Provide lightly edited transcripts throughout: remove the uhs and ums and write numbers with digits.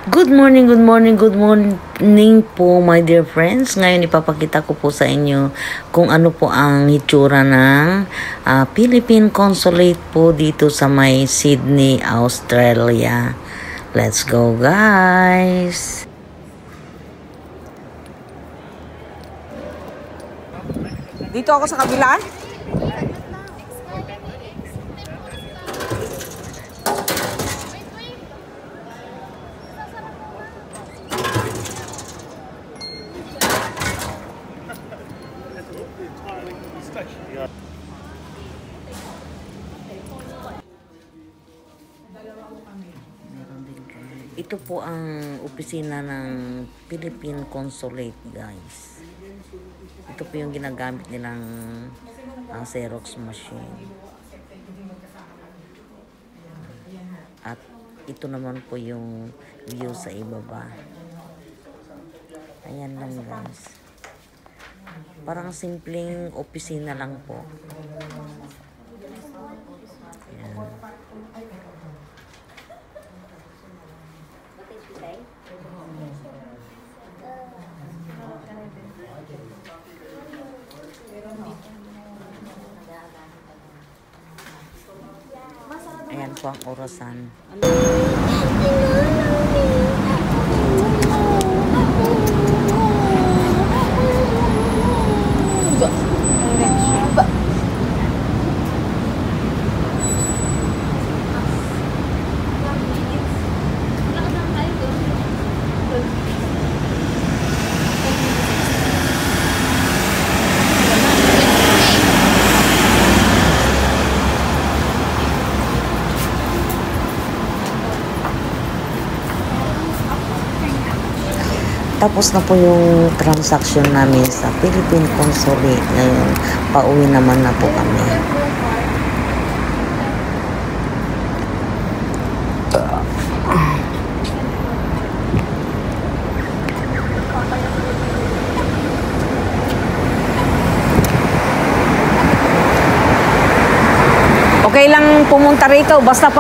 Good morning po my dear friends. Ngayon ipapakita ko po sa inyo kung ano po ang hitsura ng Philippine Consulate po dito sa may Sydney, Australia. Let's go guys! Dito ako sa kabila. Ito po ang opisina ng Philippine Consulate guys. Ito po yung ginagamit nilang Xerox machine. At ito naman po yung view sa ibaba. Ayan lang guys. Parang simpleng opisina lang po. Ayan. Ayan po ang orasan. Tapos na po yung transaction namin sa Philippine Consulate. Ngayon, pauwi naman na po kami. Okay lang pumunta rito. Basta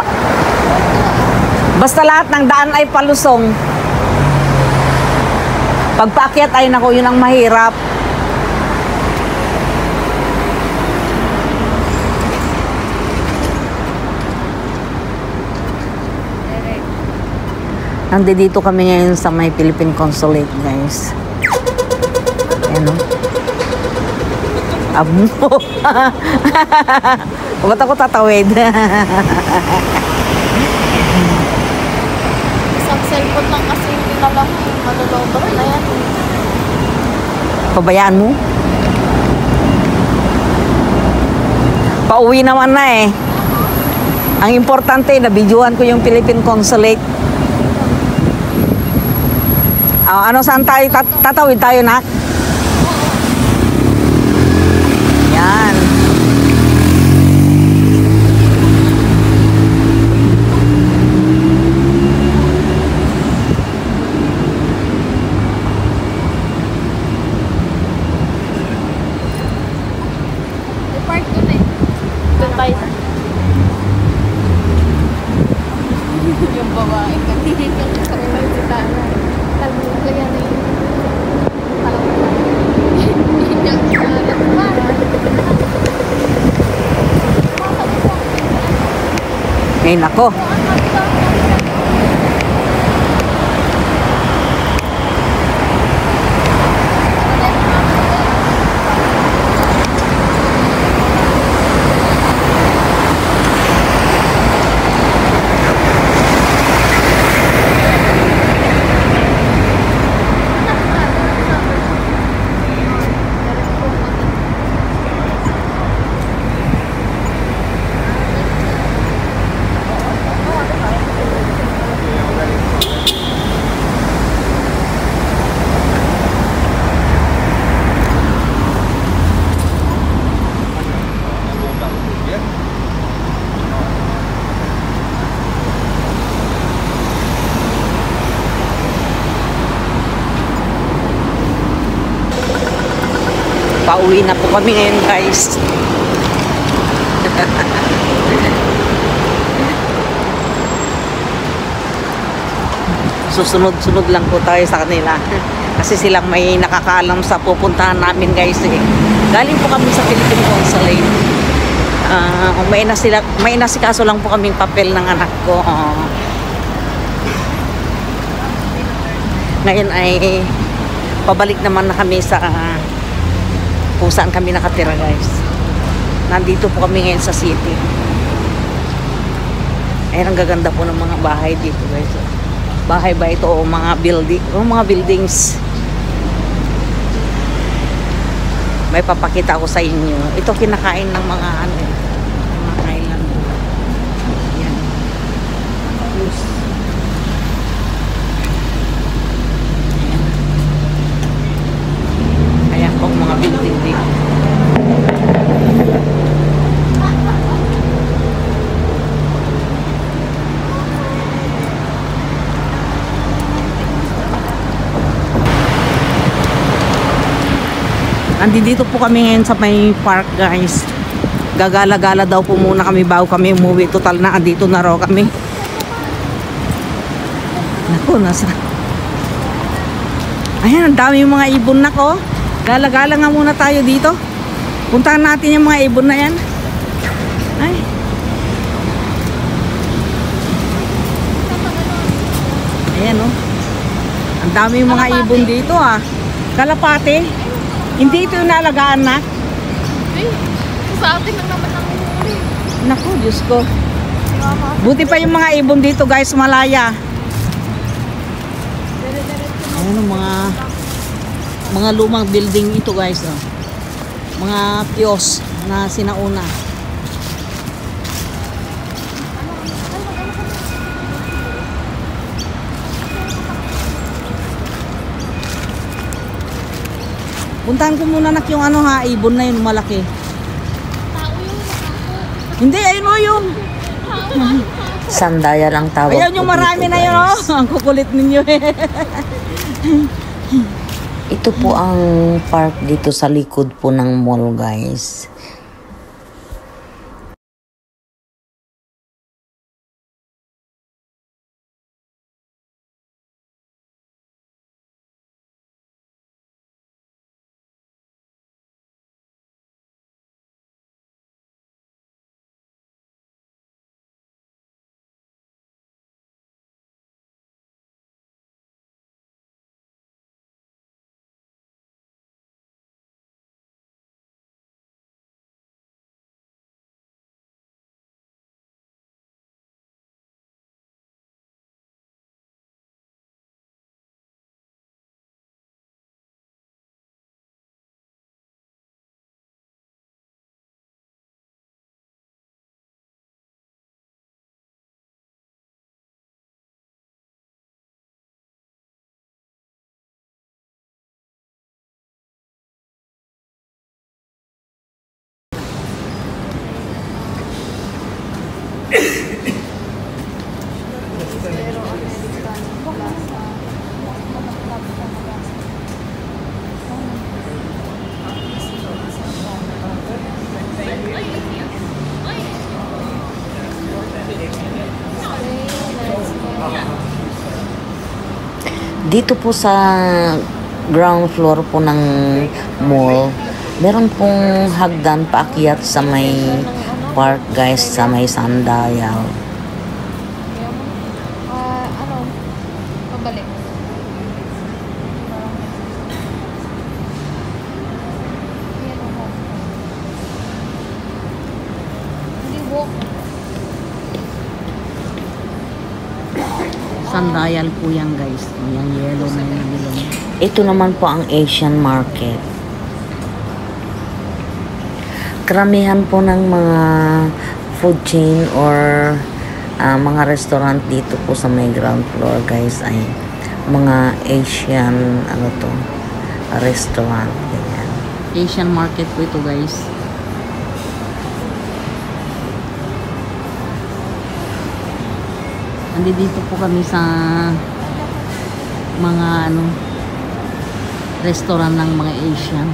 lahat ng daan ay palusong. Pagpaakyat ay nako, yun ang mahirap. Nandito kami ngayon sa may Philippine Consulate, guys. Ayan o. Abo. Ba't ako tatawid? Isang cellphone lang kasi hindi na lang malulobot na yan. Pabayaan mo? Pauwi naman na eh. Ang importante, nabidyohan ko yung Philippine Consulate. Ano, saan tayo? Tatawid tayo, nak? Yan. Park doon eh. Doon tayo. Yung babae ka. Hindi ka sa ilang sitana. Lagyan na yun. Ay, nako. Pauwi na po kami ngayon, guys. Susunod-sunod lang po tayo sa kanila. Kasi silang may nakakaalam sa pupuntahan namin guys eh. Galing po kami sa Philippine Consulate. May inasikaso lang po kaming papel ng anak ko. Ngayon ay pabalik naman na kami sa kung saan kami nakatira guys. Nandito po kami ngayon sa city. Ayan, ang gaganda po ng mga bahay dito guys. Bahay ba ito o mga building o mga buildings? May papakita ko sa inyo. Ito kinakain ng mga ano, mga island. Yan. Ayan. Ayan po mga building dito. Andito po kami ngayon sa may park guys. Gagala-gala daw po muna kami bago kami umuwi. Total na andito na raw kami. Naku, nasa. Ayan, ang dami yung mga ibon na ko. Gala-gala nga muna tayo dito. Puntahan natin yung mga ibon na yan. Ay. Ayan oh. Ang dami yung mga ibon dito ah. Kalapate. Hindi ito yung naalagaan na? Eh, sa atin lang naman ang uri. Naku, Diyos ko. Buti pa yung mga ibon dito guys, malaya. Ayan o, mga lumang building ito guys. Oh. Mga kiosk na sinauna. Puntahan ko muna nak yung ano ha, ibon na yun, malaki. Tao yun, tao. Hindi, ayun o yun. Sandaya lang tawag. Ayan yung po marami dito, na yun guys. oh. Ang kukulit ninyo eh. Ito po ang park dito sa likod po ng mall guys. Dito po sa ground floor po ng mall, meron pong hagdan paakyat sa may park guys, sa may Sandayal. Ano? Pabalik. Hindi walk. Sandayal po yan guys. Yung yellow na yung bilong. Ito naman po ang Asian market. Karamihan po ng mga food chain or mga restaurant dito po sa may ground floor guys ay mga Asian restaurant. Ganyan. Asian market po ito guys. Dito po kami sa mga restaurant ng mga Asian.